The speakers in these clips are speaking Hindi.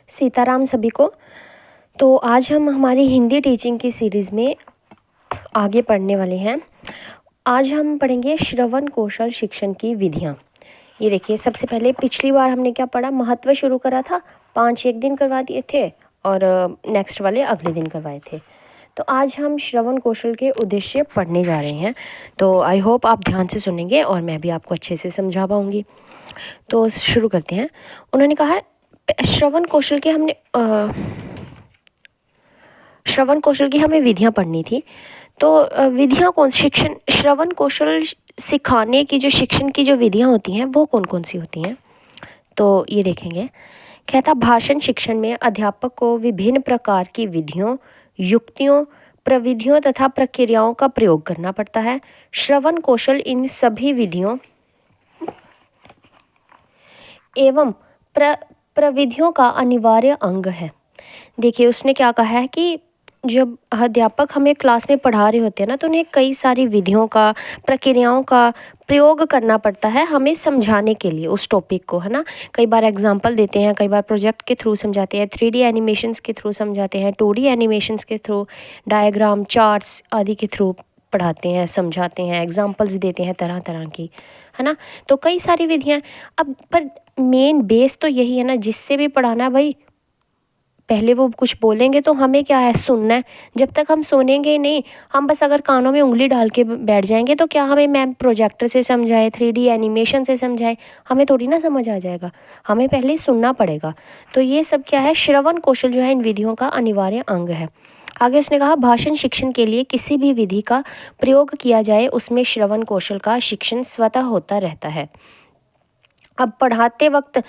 सीताराम सभी को। तो आज हम हमारी हिंदी टीचिंग की सीरीज़ में आगे पढ़ने वाले हैं। आज हम पढ़ेंगे श्रवण कौशल शिक्षण की विधियाँ। ये देखिए, सबसे पहले पिछली बार हमने क्या पढ़ा, महत्व शुरू करा था, 5 एक दिन करवा दिए थे और नेक्स्ट वाले अगले दिन करवाए थे। तो आज हम श्रवण कौशल के उद्देश्य पढ़ने जा रहे हैं। तो आई होप आप ध्यान से सुनेंगे और मैं भी आपको अच्छे से समझा पाऊँगी। तो शुरू करते हैं। उन्होंने कहा श्रवण कौशल के श्रवण कौशल की हमें विधियाँ पढ़नी थी। तो विधियाँ कौन शिक्षण श्रवण कौशल सिखाने की जो शिक्षण की जो विधियाँ होती हैं वो कौन कौन सी होती हैं, तो ये देखेंगे। कहता भाषण शिक्षण में अध्यापक को विभिन्न प्रकार की विधियों, युक्तियों, प्रविधियों तथा प्रक्रियाओं का प्रयोग करना पड़ता है। श्रवण कौशल इन सभी विधियों एवं प्रविधियों का अनिवार्य अंग है। देखिए, उसने क्या कहा है कि जब अध्यापक हमें क्लास में पढ़ा रहे होते हैं ना, तो उन्हें कई सारी विधियों का, प्रक्रियाओं का प्रयोग करना पड़ता है हमें समझाने के लिए उस टॉपिक को, है ना। कई बार एग्जाम्पल देते हैं, कई बार प्रोजेक्ट के थ्रू समझाते हैं, 3D एनिमेशंस के थ्रू समझाते हैं, 2D एनिमेशंस के थ्रू, डायग्राम, चार्ट्स आदि के थ्रू पढ़ाते हैं, समझाते हैं, एग्जाम्पल्स देते हैं तरह तरह की, है ना। तो कई सारी विधियाँ। अब पर मेन बेस तो यही है ना, जिससे भी पढ़ाना है भाई, पहले वो कुछ बोलेंगे तो हमें क्या है, सुनना है। जब तक हम सुनेंगे ही नहीं, हम बस अगर कानों में उंगली डाल के बैठ जाएंगे तो क्या हमें मैम प्रोजेक्टर से समझाए, 3D एनिमेशन से समझाए, हमें थोड़ी ना समझ आ जाएगा। हमें पहले सुनना पड़ेगा। तो ये सब क्या है, श्रवण कौशल जो है इन विधियों का अनिवार्य अंग है। आगे उसने कहा भाषण शिक्षण के लिए किसी भी विधि का प्रयोग किया जाए उसमें श्रवण कौशल का शिक्षण स्वतः होता रहता है। अब पढ़ाते वक्त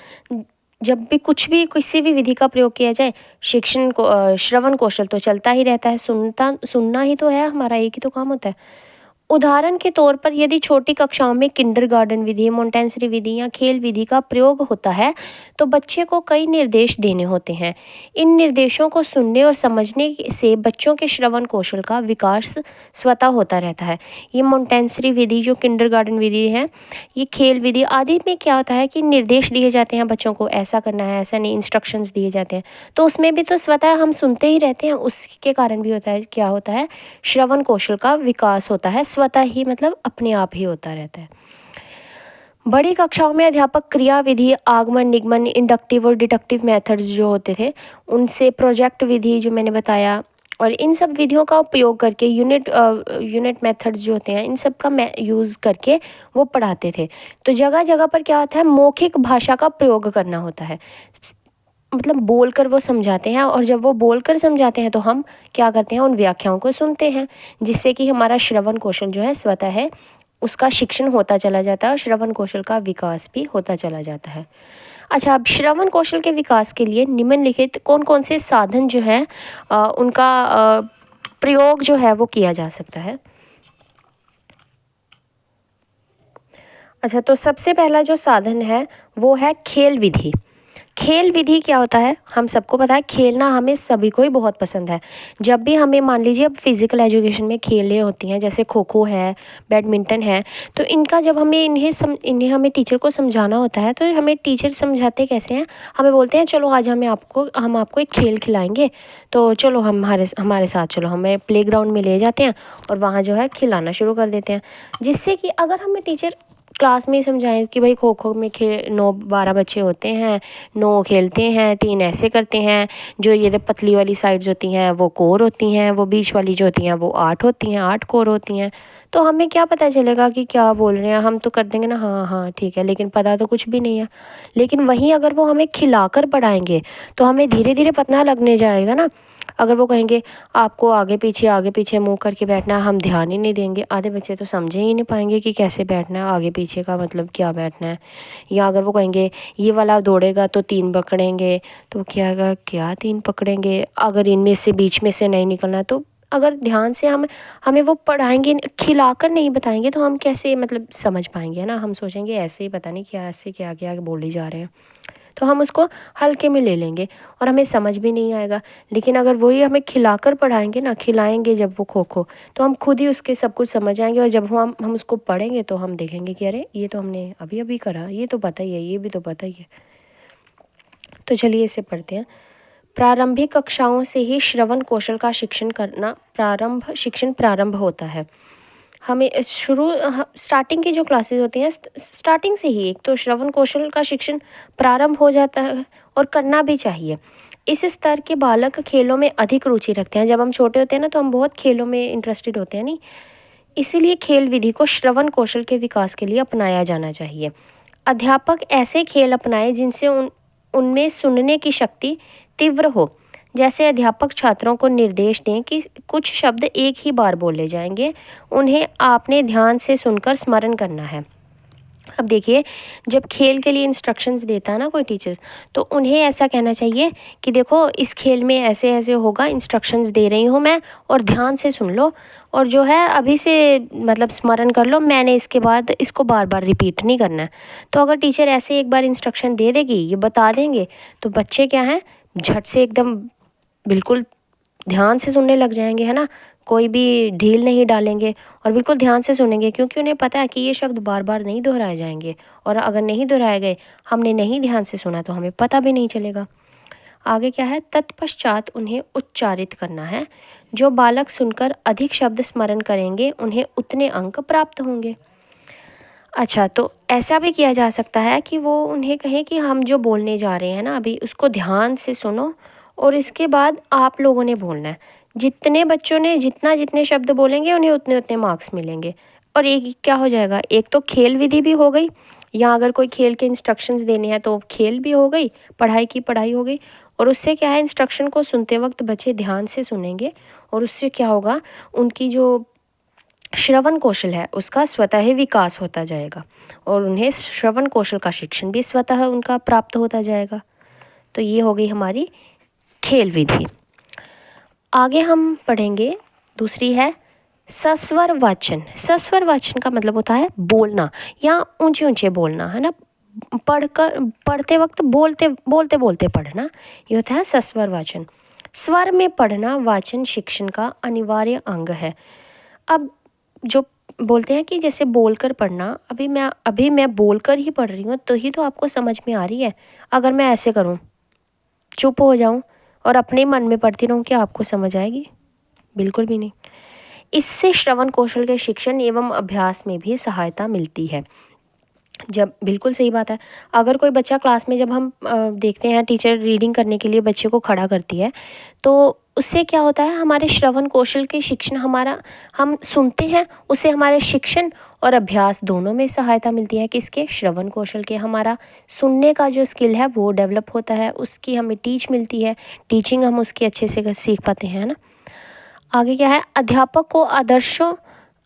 जब भी कुछ भी किसी भी विधि का प्रयोग किया जाए, शिक्षण को श्रवण कौशल तो चलता ही रहता है। सुनना ही तो है हमारा, एक ही तो काम होता है। उदाहरण के तौर पर यदि छोटी कक्षाओं में किंडरगार्टन विधि, मोंटेसरी विधि या खेल विधि का प्रयोग होता है तो बच्चे को कई निर्देश देने होते हैं। इन निर्देशों को सुनने और समझने से बच्चों के श्रवण कौशल का विकास स्वतः होता रहता है। ये मोंटेसरी विधि, जो किंडरगार्टन विधि है, ये खेल विधि आदि में क्या होता है कि निर्देश दिए जाते हैं बच्चों को, ऐसा करना है, ऐसा नहीं, इंस्ट्रक्शंस दिए जाते हैं। तो उसमें भी तो स्वतः हम सुनते ही रहते हैं, उसके कारण भी होता है, क्या होता है, श्रवण कौशल का विकास होता है स्वतः ही, मतलब अपने आप ही होता रहता है। बड़ी कक्षाओं में अध्यापक क्रिया विधि, आगमन, निगमन, इंडक्टिव और डिडक्टिव मेथड्स जो होते थे उनसे, प्रोजेक्ट विधि जो मैंने बताया, और इन सब विधियों का उपयोग करके यूनिट मेथड्स जो होते हैं, इन सब का यूज़ करके वो पढ़ाते थे। तो जगह जगह पर क्या होता है, मौखिक भाषा का प्रयोग करना होता है, मतलब बोलकर वो समझाते हैं। और जब वो बोलकर समझाते हैं तो हम क्या करते हैं, उन व्याख्याओं को सुनते हैं, जिससे कि हमारा श्रवण कौशल जो है स्वतः है उसका शिक्षण होता चला जाता है और श्रवण कौशल का विकास भी होता चला जाता है। अच्छा, अब श्रवण कौशल के विकास के लिए निम्नलिखित कौन कौन से साधन जो है उनका प्रयोग जो है वो किया जा सकता है। अच्छा, तो सबसे पहला जो साधन है वो है खेल विधि। खेल विधि क्या होता है, हम सबको पता है, खेलना हमें सभी को ही बहुत पसंद है। जब भी हमें, मान लीजिए अब फिज़िकल एजुकेशन में खेलें होती हैं, जैसे खो खो है, बैडमिंटन है, तो इनका जब हमें इन्हें हमें टीचर को समझाना होता है तो हमें टीचर समझाते कैसे हैं, हमें बोलते हैं चलो आज हम आपको एक खेल खिलाएंगे, तो चलो हमारे साथ चलो, हमें प्लेग्राउंड में ले जाते हैं और वहाँ जो है खिलाना शुरू कर देते हैं। जिससे कि अगर हमें टीचर क्लास में ही समझाएं कि भाई खो खो में 9-12 बच्चे होते हैं, 9 खेलते हैं, 3 ऐसे करते हैं, जो ये पतली वाली साइड्स होती हैं वो कोर होती हैं, वो बीच वाली जो होती हैं वो 8 होती हैं, 8 कोर होती हैं। तो हमें क्या पता चलेगा कि क्या बोल रहे हैं, हम तो कर देंगे ना हाँ हाँ ठीक है, लेकिन पता तो कुछ भी नहीं है। लेकिन वहीं अगर वो हमें खिलाकर पढ़ाएंगे तो हमें धीरे धीरे पता लगने जाएगा ना। अगर वो कहेंगे आपको आगे पीछे मुँह करके बैठना है, हम ध्यान ही नहीं देंगे, आधे बच्चे तो समझे ही नहीं पाएंगे कि कैसे बैठना है, आगे पीछे का मतलब क्या बैठना है। या अगर वो कहेंगे ये वाला दौड़ेगा तो 3 पकड़ेंगे, तो क्या 3 पकड़ेंगे, अगर इनमें से बीच में से नहीं निकलना, तो अगर ध्यान से हमें वो पढ़ाएंगे, खिलाकर नहीं बताएंगे तो हम कैसे मतलब समझ पाएंगे, है ना। हम सोचेंगे ऐसे ही, पता नहीं क्या ऐसे क्या क्या बोले जा रहे हैं, तो हम उसको हल्के में ले लेंगे और हमें समझ भी नहीं आएगा। लेकिन अगर वही हमें खिलाकर पढ़ाएंगे ना, खिलाएंगे जब वो खो खो, तो हम खुद ही उसके सब कुछ समझ आएंगे। और जब हम उसको पढ़ेंगे तो हम देखेंगे कि अरे ये तो हमने अभी अभी करा, ये तो पता ही है, ये भी तो पता ही है। तो चलिए इसे पढ़ते हैं। प्रारंभिक कक्षाओं से ही श्रवण कौशल का शिक्षण प्रारंभ होता है। हमें स्टार्टिंग की जो क्लासेस होती हैं, स्टार्टिंग से ही एक तो श्रवण कौशल का शिक्षण प्रारंभ हो जाता है और करना भी चाहिए। इस स्तर के बालक खेलों में अधिक रुचि रखते हैं। जब हम छोटे होते हैं ना, तो हम बहुत खेलों में इंटरेस्टेड होते हैं, नहीं? इसीलिए खेल विधि को श्रवण कौशल के विकास के लिए अपनाया जाना चाहिए। अध्यापक ऐसे खेल अपनाएं जिनसे उनमें सुनने की शक्ति तीव्र हो। जैसे अध्यापक छात्रों को निर्देश दें कि कुछ शब्द एक ही बार बोले जाएंगे, उन्हें आपने ध्यान से सुनकर स्मरण करना है। अब देखिए, जब खेल के लिए इंस्ट्रक्शंस देता है ना कोई टीचर, तो उन्हें ऐसा कहना चाहिए कि देखो इस खेल में ऐसे ऐसे होगा, इंस्ट्रक्शंस दे रही हूँ मैं, और ध्यान से सुन लो, और जो है अभी से मतलब स्मरण कर लो, मैंने इसके बाद इसको बार बार रिपीट नहीं करना है। तो अगर टीचर ऐसे एक बार इंस्ट्रक्शन दे देगी, ये बता देंगे, तो बच्चे क्या हैं, झट से एकदम बिल्कुल ध्यान से सुनने लग जाएंगे, है ना। कोई भी ढील नहीं डालेंगे और बिल्कुल ध्यान से सुनेंगे, क्योंकि उन्हें पता है कि ये शब्द बार बार नहीं दोहराए जाएंगे, और अगर नहीं दोहराए गए, हमने नहीं ध्यान से सुना, तो हमें पता भी नहीं चलेगा। आगे क्या है, तत्पश्चात उन्हें उच्चारित करना है। जो बालक सुनकर अधिक शब्द स्मरण करेंगे, उन्हें उतने अंक प्राप्त होंगे। अच्छा, तो ऐसा भी किया जा सकता है कि वो उन्हें कहें कि हम जो बोलने जा रहे हैं ना अभी, उसको ध्यान से सुनो, और इसके बाद आप लोगों ने बोलना है। जितने बच्चों ने जितने शब्द बोलेंगे, उन्हें उतने उतने मार्क्स मिलेंगे। और एक क्या हो जाएगा, एक तो खेल विधि भी हो गई, या अगर कोई खेल के इंस्ट्रक्शंस देने हैं तो खेल भी हो गई, पढ़ाई की पढ़ाई हो गई। और उससे क्या है, इंस्ट्रक्शन को सुनते वक्त बच्चे ध्यान से सुनेंगे, और उससे क्या होगा, उनकी जो श्रवण कौशल है उसका स्वतः ही विकास होता जाएगा, और उन्हें श्रवण कौशल का शिक्षण भी स्वतः उनका प्राप्त होता जाएगा। तो ये हो गई हमारी खेल विधि। आगे हम पढ़ेंगे, दूसरी है सस्वर वाचन। सस्वर वाचन का मतलब होता है बोलना, या ऊंचे ऊंचे बोलना, है ना। पढ़ते वक्त बोलते बोलते बोलते पढ़ना, ये होता है सस्वर वाचन। स्वर में पढ़ना वाचन शिक्षण का अनिवार्य अंग है। अब जो बोलते हैं कि जैसे बोलकर पढ़ना, अभी मैं बोलकर ही पढ़ रही हूँ, तो ही तो आपको समझ में आ रही है। अगर मैं ऐसे करूँ, चुप हो जाऊँ और अपने मन में पढ़ती रहूँ, क्या आपको समझ आएगी? बिल्कुल भी नहीं। इससे श्रवण कौशल के शिक्षण एवं अभ्यास में भी सहायता मिलती है। जब बिल्कुल सही बात है, अगर कोई बच्चा क्लास में, जब हम देखते हैं टीचर रीडिंग करने के लिए बच्चे को खड़ा करती है, तो उससे क्या होता है, हमारे श्रवण कौशल के शिक्षण, हम सुनते हैं, उससे हमारे शिक्षण और अभ्यास दोनों में सहायता मिलती है। किसके? श्रवण कौशल के। हमारा सुनने का जो स्किल है वो डेवलप होता है, उसकी हमें टीच मिलती है, टीचिंग हम उसकी अच्छे से सीख पाते हैं, है ना। आगे क्या है, अध्यापक को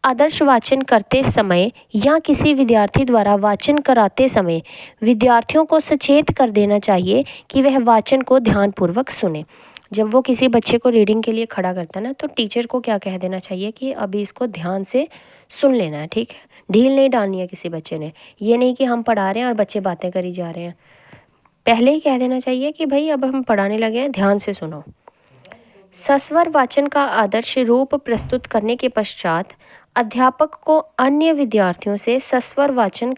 आदर्श वाचन करते समय या किसी विद्यार्थी द्वारा वाचन कराते समय विद्यार्थियों को सचेत कर देना चाहिए कि वह वाचन को ध्यानपूर्वक सुने। जब वो किसी बच्चे को रीडिंग के लिए खड़ा करता है ना, तो टीचर को क्या कह देना चाहिए कि अभी इसको ध्यान से सुन लेना है, ठीक है। ढील नहीं डालनी है किसी बच्चे ने, ये नहीं कि हम पढ़ा रहे हैं और बच्चे बातें करी जा रहे हैं। पहले ही कह देना चाहिए कि भाई अब हम पढ़ाने लगे हैं, ध्यान से सुनो। सस्वर वाचन का आदर्श रूप प्रस्तुत करने के पश्चात अध्यापक को अन्य विद्यार्थियों से सस्वर वाचन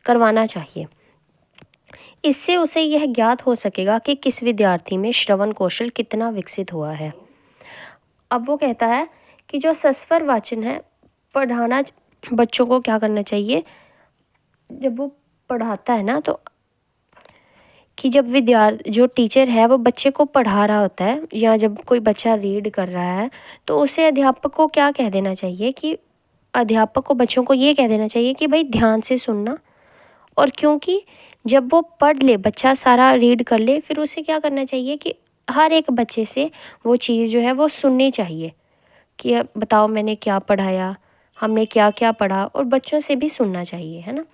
करवाना चाहिए। इससे उसे यह ज्ञात हो सकेगा कि किस विद्यार्थी में श्रवण कौशल कितना विकसित हुआ है। अब वो कहता है कि जो सस्वर वाचन है, पढ़ाना बच्चों को क्या करना चाहिए, जब वो पढ़ाता है ना, तो कि जब जो टीचर है वो बच्चे को पढ़ा रहा होता है, या जब कोई बच्चा रीड कर रहा है, तो उसे अध्यापक को क्या कह देना चाहिए कि अध्यापक को बच्चों को ये कह देना चाहिए कि भाई ध्यान से सुनना। और क्योंकि जब वो पढ़ ले, बच्चा सारा रीड कर ले, फिर उसे क्या करना चाहिए कि हर एक बच्चे से वो चीज़ जो है वो सुननी चाहिए कि अब बताओ मैंने क्या पढ़ाया, हमने क्या क्या पढ़ा, और बच्चों से भी सुनना चाहिए, है ना।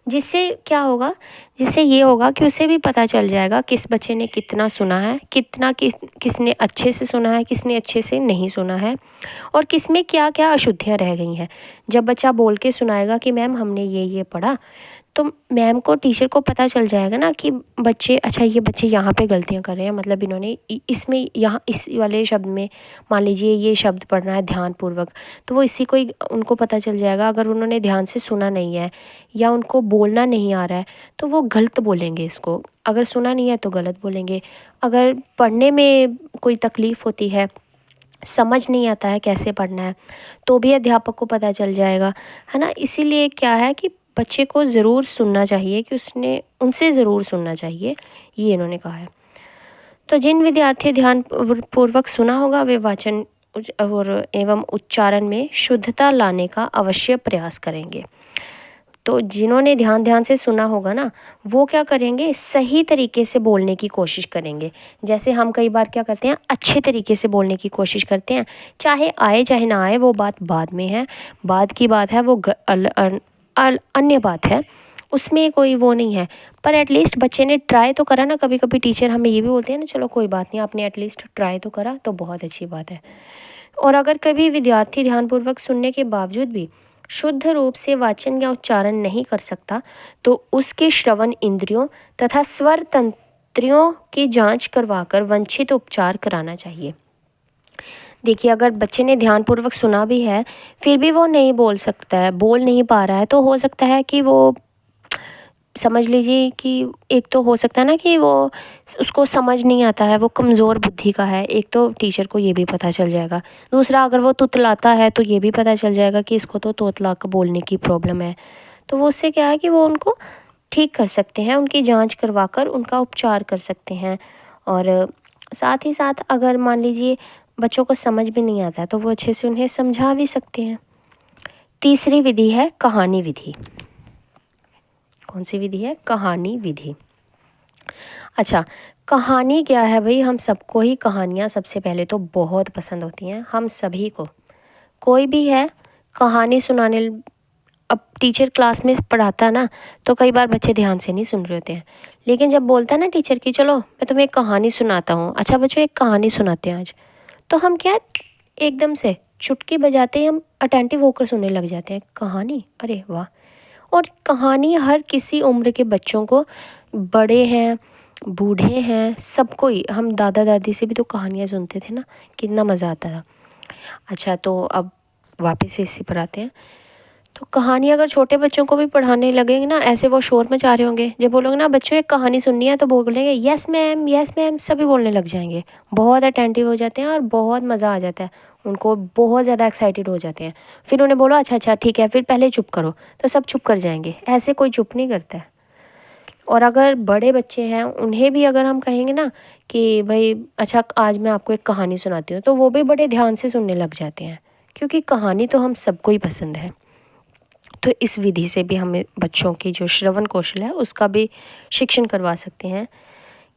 जिससे क्या होगा, जिससे ये होगा कि उसे भी पता चल जाएगा किस बच्चे ने कितना सुना है, किसने अच्छे से सुना है, किसने अच्छे से नहीं सुना है, और किस में क्या क्या अशुद्धियाँ रह गई हैं। जब बच्चा बोल के सुनाएगा कि मैम हमने ये पढ़ा, तो मैम को, टीचर को पता चल जाएगा ना कि बच्चे, अच्छा ये बच्चे यहाँ पे गलतियाँ कर रहे हैं, मतलब इन्होंने इसमें, यहाँ इस वाले शब्द में मान लीजिए ये शब्द पढ़ना है ध्यानपूर्वक, तो वो इसी को ही उनको पता चल जाएगा। अगर उन्होंने ध्यान से सुना नहीं है या उनको बोलना नहीं आ रहा है तो वो गलत बोलेंगे इसको, अगर सुना नहीं है तो गलत बोलेंगे। अगर पढ़ने में कोई तकलीफ़ होती है, समझ नहीं आता है कैसे पढ़ना है, तो भी अध्यापक को पता चल जाएगा, है ना। इसीलिए क्या है कि बच्चे को ज़रूर सुनना चाहिए, कि उसने उनसे ज़रूर सुनना चाहिए, ये इन्होंने कहा है। तो जिन विद्यार्थी ध्यान पूर्वक सुना होगा वे वाचन और एवं उच्चारण में शुद्धता लाने का अवश्य प्रयास करेंगे। तो जिन्होंने ध्यान से सुना होगा ना, वो क्या करेंगे, सही तरीके से बोलने की कोशिश करेंगे। जैसे हम कई बार क्या करते हैं, अच्छे तरीके से बोलने की कोशिश करते हैं, चाहे आए चाहे ना आए वो बात बाद में है, बाद की बात है, वो अन्य बात है, उसमें कोई वो नहीं है। पर एटलीस्ट बच्चे ने ट्राई तो करा ना। कभी कभी टीचर हमें ये भी बोलते हैं ना, चलो कोई बात नहीं, आपने एटलीस्ट ट्राई तो करा, तो बहुत अच्छी बात है। और अगर कभी विद्यार्थी ध्यानपूर्वक सुनने के बावजूद भी शुद्ध रूप से वाचन या उच्चारण नहीं कर सकता, तो उसके श्रवण इंद्रियों तथा स्वर तंत्रियों की जांच करवाकर वांछित उपचार कराना चाहिए। देखिए, अगर बच्चे ने ध्यानपूर्वक सुना भी है फिर भी वो नहीं बोल सकता है, बोल नहीं पा रहा है, तो हो सकता है कि वो, समझ लीजिए कि एक तो हो सकता है ना कि वो, उसको समझ नहीं आता है, वो कमज़ोर बुद्धि का है, एक तो टीचर को ये भी पता चल जाएगा। दूसरा, अगर वो तुतलाता है तो ये भी पता चल जाएगा कि इसको तो तोतला कर बोलने की प्रॉब्लम है। तो वो उससे क्या है कि वो उनको ठीक कर सकते हैं, उनकी जांच करवाकर उनका उपचार कर सकते हैं। और साथ ही साथ अगर मान लीजिए बच्चों को समझ भी नहीं आता है तो वो अच्छे से उन्हें समझा भी सकते हैं। तीसरी विधि है कहानी विधि। कौन सी विधि है? कहानी विधि। अच्छा, कहानी क्या है भाई? हम सबको ही कहानियाँ सबसे पहले तो बहुत पसंद होती हैं, हम सभी को। कोई भी है कहानी सुनाने, अब टीचर क्लास में पढ़ाता है ना, तो कई बार बच्चे ध्यान से नहीं सुन रहे होते हैं, लेकिन जब बोलता है ना टीचर की चलो मैं तुम्हें एक कहानी सुनाता हूँ, अच्छा बच्चों एक कहानी सुनाते हैं आज, तो हम क्या, एकदम से चुटकी बजाते ही हम अटेंटिव होकर सुनने लग जाते हैं। कहानी, अरे वाह। और कहानी हर किसी उम्र के बच्चों को, बड़े हैं बूढ़े हैं, सबको ही, हम दादा दादी से भी तो कहानियाँ सुनते थे ना, कितना मज़ा आता था। अच्छा, तो अब वापस से इसी पर आते हैं। तो कहानी अगर छोटे बच्चों को भी पढ़ाने लगेंगे ना, ऐसे वो शोर मचा रहे होंगे, जब बोलोगे ना बच्चों एक कहानी सुननी है, तो बोलेंगे यस मैम, सभी बोलने लग जाएंगे, बहुत अटेंटिव हो जाते हैं और बहुत मज़ा आ जाता है उनको, बहुत ज़्यादा एक्साइटेड हो जाते हैं। फिर उन्हें बोलो अच्छा ठीक है, फिर पहले चुप करो, तो सब चुप कर जाएंगे। ऐसे कोई चुप नहीं करता है। और अगर बड़े बच्चे हैं उन्हें भी अगर हम कहेंगे ना कि भाई अच्छा आज मैं आपको एक कहानी सुनाती हूँ, तो वो भी बड़े ध्यान से सुनने लग जाते हैं, क्योंकि कहानी तो हम सबको ही पसंद है। तो इस विधि से भी हमें बच्चों की जो श्रवण कौशल है उसका भी शिक्षण करवा सकते हैं।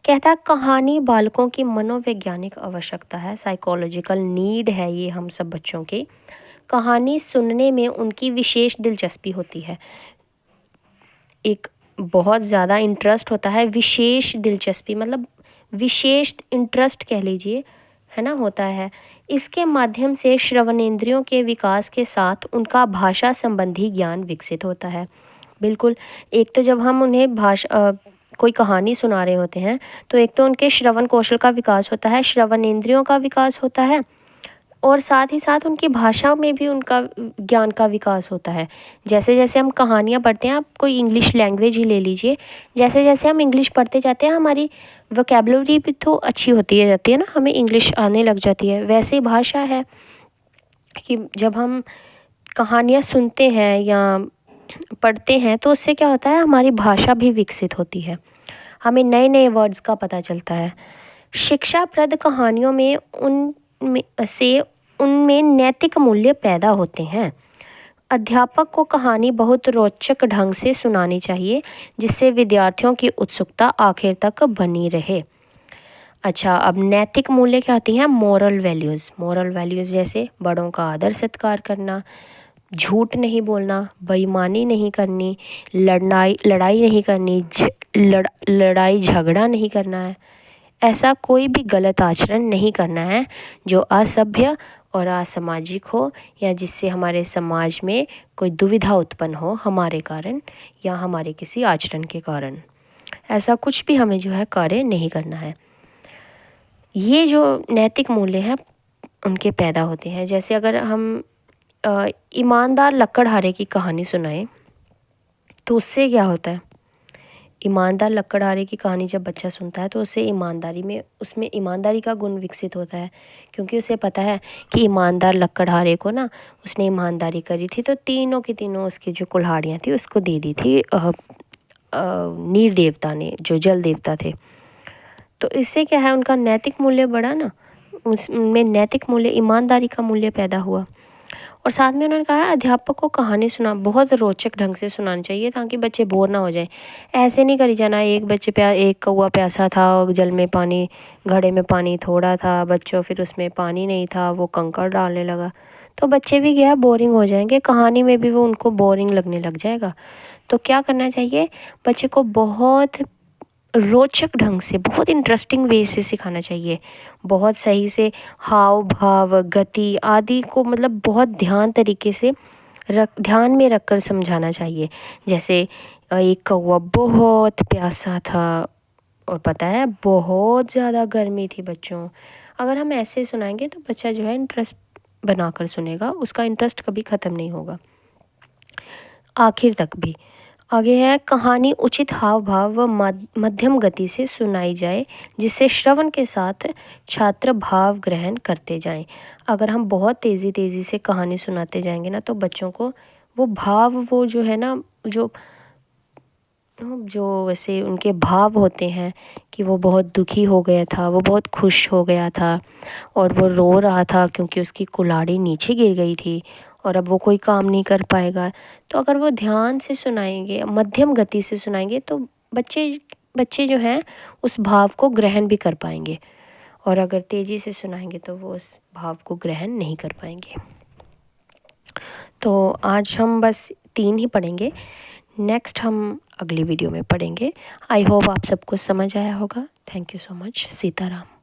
कहता है कहानी बालकों की मनोवैज्ञानिक आवश्यकता है, साइकोलॉजिकल नीड है ये हम सब बच्चों की। कहानी सुनने में उनकी विशेष दिलचस्पी होती है, एक बहुत ज़्यादा इंटरेस्ट होता है, विशेष दिलचस्पी मतलब विशेष इंटरेस्ट कह लीजिए, है ना, होता है। इसके माध्यम से श्रवणेंद्रियों के विकास के साथ उनका भाषा संबंधी ज्ञान विकसित होता है। बिल्कुल, एक तो जब हम उन्हें कोई कहानी सुना रहे होते हैं, तो एक तो उनके श्रवण कौशल का विकास होता है, श्रवणेंद्रियों का विकास होता है, और साथ ही साथ उनकी भाषा में भी उनका ज्ञान का विकास होता है। जैसे जैसे हम कहानियाँ पढ़ते हैं, आप कोई इंग्लिश लैंग्वेज ही ले लीजिए, जैसे जैसे हम इंग्लिश पढ़ते जाते हैं हमारी वोकेबलरी भी तो अच्छी होती है जाती है ना, हमें इंग्लिश आने लग जाती है। वैसे ही भाषा है कि जब हम कहानियाँ सुनते हैं या पढ़ते हैं तो उससे क्या होता है, हमारी भाषा भी विकसित होती है, हमें नए नए वर्ड्स का पता चलता है। शिक्षाप्रद कहानियों में उनमें नैतिक मूल्य पैदा होते हैं। अध्यापक को कहानी बहुत रोचक ढंग से सुनानी चाहिए, जिससे विद्यार्थियों की उत्सुकता आखिर तक बनी रहे। अच्छा, अब नैतिक मूल्य क्या होती हैं? Moral values. मोरल वैल्यूज़ जैसे बड़ों का आदर सत्कार करना, झूठ नहीं बोलना, बेईमानी नहीं करनी, लड़ाई नहीं करनी, लड़ाई झगड़ा नहीं करना है, ऐसा कोई भी गलत आचरण नहीं करना है जो असभ्य और असामाजिक हो या जिससे हमारे समाज में कोई दुविधा उत्पन्न हो हमारे कारण या हमारे किसी आचरण के कारण। ऐसा कुछ भी हमें जो है कार्य नहीं करना है। ये जो नैतिक मूल्य हैं उनके पैदा होते हैं। जैसे अगर हम ईमानदार लकड़हारे की कहानी सुनाएं तो उससे क्या होता है, ईमानदार लकड़हारे की कहानी जब बच्चा सुनता है तो उससे उसमें ईमानदारी का गुण विकसित होता है, क्योंकि उसे पता है कि ईमानदार लकड़हारे को ना उसने ईमानदारी करी थी तो तीनों की तीनों उसकी जो कुल्हाड़ियाँ थी उसको दे दी थी नीर देवता ने, जो जल देवता थे। तो इससे क्या है, उनका नैतिक मूल्य बढ़ा ना, उसमें नैतिक मूल्य ईमानदारी का मूल्य पैदा हुआ। और साथ में उन्होंने कहा है अध्यापक को कहानी बहुत रोचक ढंग से सुनानी चाहिए ताकि बच्चे बोर ना हो जाए। ऐसे नहीं करी जाना एक कौवा प्यासा था और जल में पानी, घड़े में पानी थोड़ा था, बच्चों फिर उसमें पानी नहीं था, वो कंकड़ डालने लगा, तो बच्चे भी क्या बोरिंग हो जाएंगे, कहानी में भी वो उनको बोरिंग लगने लग जाएगा। तो क्या करना चाहिए, बच्चे को बहुत रोचक ढंग से, बहुत इंटरेस्टिंग वे से सिखाना चाहिए। बहुत सही से हाव भाव, गति आदि को मतलब बहुत ध्यान में रख कर समझाना चाहिए। जैसे एक कौवा बहुत प्यासा था और पता है बहुत ज़्यादा गर्मी थी बच्चों। अगर हम ऐसे सुनाएंगे तो बच्चा जो है इंटरेस्ट बनाकर सुनेगा, उसका इंटरेस्ट कभी ख़त्म नहीं होगा आखिर तक भी। आगे है, कहानी उचित हाव भाव व मध्यम गति से सुनाई जाए जिससे श्रवण के साथ छात्र भाव ग्रहण करते जाएं। अगर हम बहुत तेज़ी तेज़ी से कहानी सुनाते जाएंगे ना तो बच्चों को वो भाव, वो जो है ना, जो जो वैसे उनके भाव होते हैं कि वो बहुत दुखी हो गया था, वो बहुत खुश हो गया था और वो रो रहा था क्योंकि उसकी कुल्हाड़ी नीचे गिर गई थी और अब वो कोई काम नहीं कर पाएगा। तो अगर वो ध्यान से सुनाएंगे, मध्यम गति से सुनाएंगे तो बच्चे बच्चे जो हैं उस भाव को ग्रहण भी कर पाएंगे, और अगर तेज़ी से सुनाएंगे तो वो उस भाव को ग्रहण नहीं कर पाएंगे। तो आज हम बस 3 ही पढ़ेंगे, नेक्स्ट हम अगली वीडियो में पढ़ेंगे। आई होप आप सबको समझ आया होगा। Thank you so much. Sitaram.